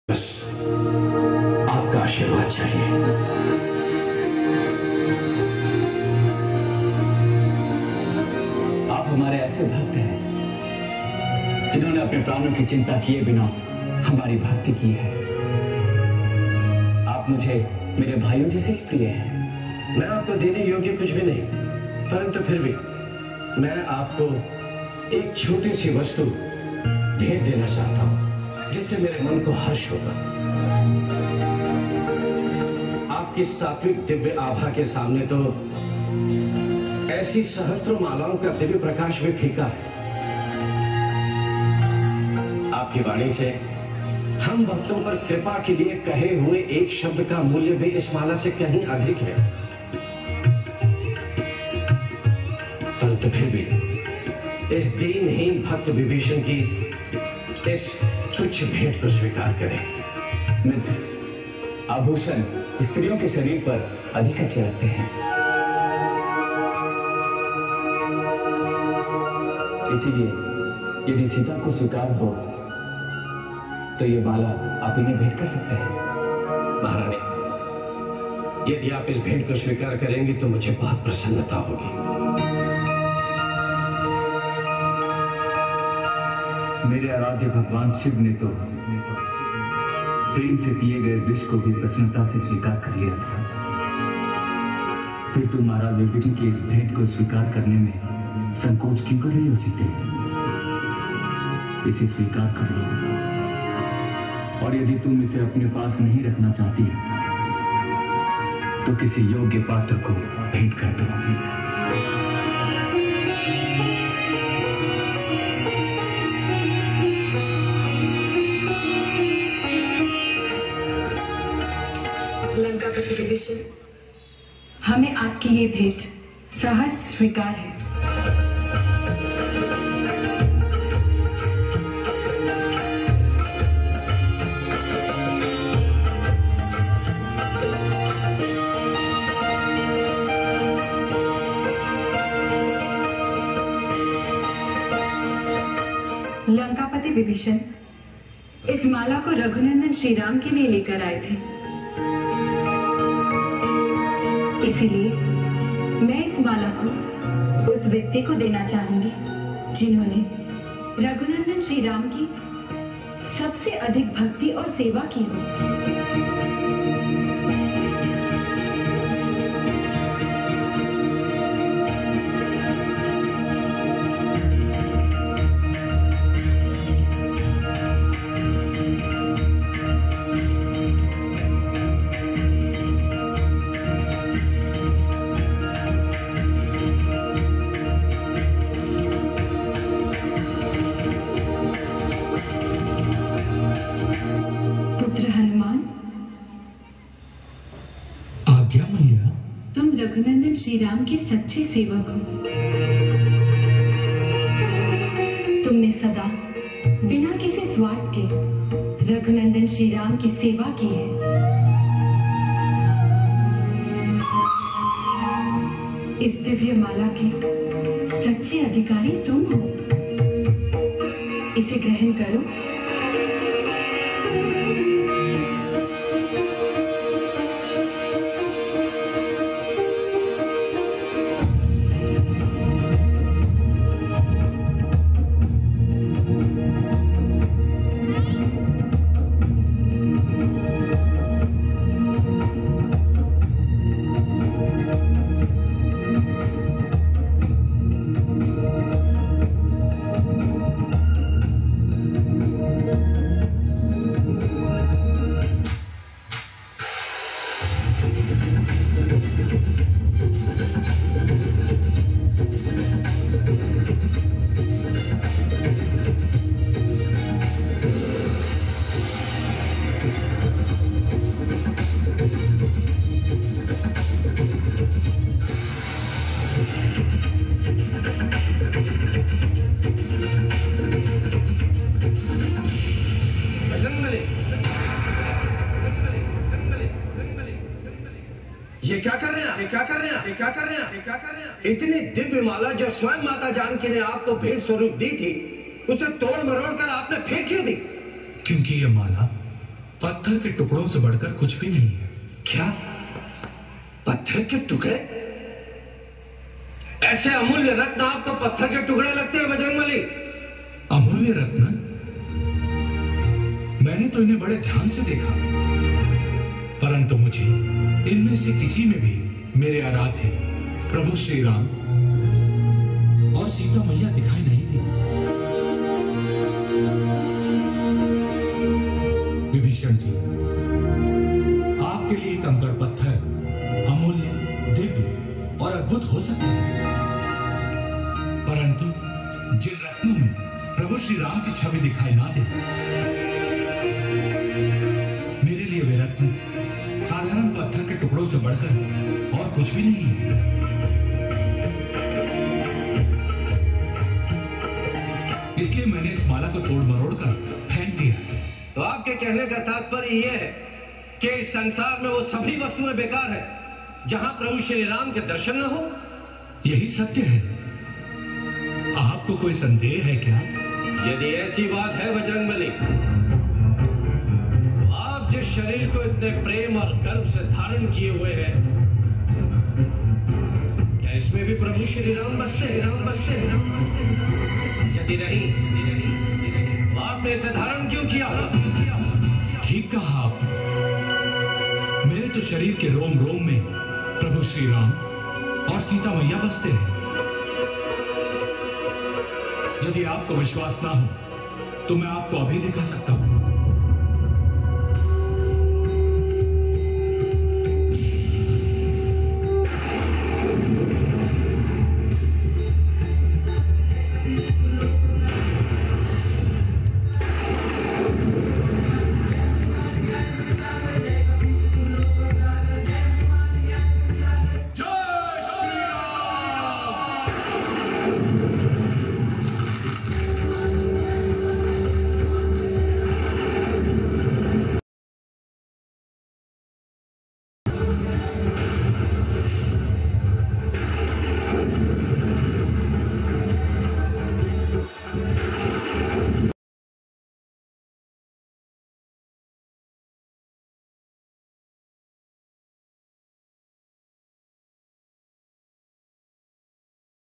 बस आपका आशीर्वाद चाहिए। आप हमारे ऐसे भक्त हैं जिन्होंने अपने प्राणों की चिंता किए बिना हमारी भक्ति की है। आप मुझे मेरे भाइयों जैसे ही प्रिय हैं। मैं आपको देने योग्य कुछ भी नहीं, परंतु फिर भी मैं आपको एक छोटी सी वस्तु भेंट देना चाहता हूं जिससे मेरे मन को हर्ष होगा। आपकी सात्विक दिव्य आभा के सामने तो ऐसी सहस्त्रों मालाओं का दिव्य प्रकाश भी फीका है। आपकी वाणी से हम भक्तों पर कृपा के लिए कहे हुए एक शब्द का मूल्य भी इस माला से कहीं अधिक है, परंतु फिर भी इस दीनहीन भक्त विभीषण की इस तुच्छ भेंट को स्वीकार करें। आभूषण स्त्रियों के शरीर पर अधिक अच्छे लगते हैं, इसीलिए यदि सीता को स्वीकार हो तो ये माला आप इन्हें भेंट कर सकते हैं। महारानी, यदि आप इस भेंट को स्वीकार करेंगे तो मुझे बहुत प्रसन्नता होगी। मेरे आराध्य भगवान शिव ने तो प्रेम से दिए गए विष को भी प्रसन्नता से स्वीकार कर लिया था, फिर तुम महाराज विभीषण की इस भेंट को स्वीकार करने में संकोच क्यों कर रही हो सीते? इसे स्वीकार कर लो, और यदि तुम इसे अपने पास नहीं रखना चाहती तो किसी योग्य पात्र को भेंट कर दो। लंकापति विभीषण, हमें आपकी ये भेंट सहर्ष स्वीकार है। लंकापति विभीषण इस माला को रघुनंदन श्री राम के लिए लेकर आए थे, इसीलिए मैं इस माला को उस व्यक्ति को देना चाहूंगी जिन्होंने रघुनंदन श्री राम की सबसे अधिक भक्ति और सेवा की हो। तुम रघुनंदन श्री राम के सच्चे सेवक हो। तुमने सदा बिना किसी स्वार्थ के रघुनंदन श्री राम की सेवा की है। इस दिव्य माला के सच्चे अधिकारी तुम हो। इसे ग्रहण करो। ये क्या कर रहे हैं? ये क्या कर रहे हैं? ये क्या कर रहे हैं? ये क्या कर रहे हैं? इतनी दिव्य माला जो स्वयं माता जानकी ने आपको भेंट स्वरूप दी थी, उसे तोड़ मरोड़ कर आपने फेंक क्यों दी? क्योंकि ये माला पत्थर के टुकड़ों से बढ़कर कुछ भी नहीं है। क्या? पत्थर के टुकड़े? ऐसे अमूल्य रत्न आपको पत्थर के टुकड़े लगते हैं बजरंगबली? अमूल्य रत्न? मैंने तो इन्हें बड़े ध्यान से देखा, परंतु मुझे इनमें से किसी में भी मेरे आराध्य प्रभु श्री राम और सीता मैया दिखाई नहीं दी। विभीषण जी, आपके लिए कंकड़ पत्थर अमूल्य, दिव्य और अद्भुत हो सकते हैं, परंतु जिन रत्नों में प्रभु श्री राम की छवि दिखाई ना दे, मेरे लिए वे रत्न साधारण पत्थर के टुकड़ों से बढ़कर और कुछ भी नहीं है। इसलिए मैंने इस माला को तोड़ मरोड़ कर फेंक दिया। तो आपके कहने का तात्पर्य यह है कि इस संसार में वो सभी वस्तुएं बेकार है जहां प्रभु श्री राम के दर्शन न हो? यही सत्य है। आपको कोई संदेह है क्या? यदि ऐसी बात है बजरंगबली, तो आप जिस शरीर को इतने प्रेम और गर्व से धारण किए हुए हैं, क्या इसमें भी प्रभु श्री राम बसते हैं? यदि नहीं, तो आपने इसे धारण क्यों किया? ठीक कहा आपने। मेरे तो शरीर के रोम रोम में प्रभु श्री राम और सीता मैया बसते हैं। यदि आपको विश्वास ना हो तो मैं आपको अभी दिखा सकता हूं।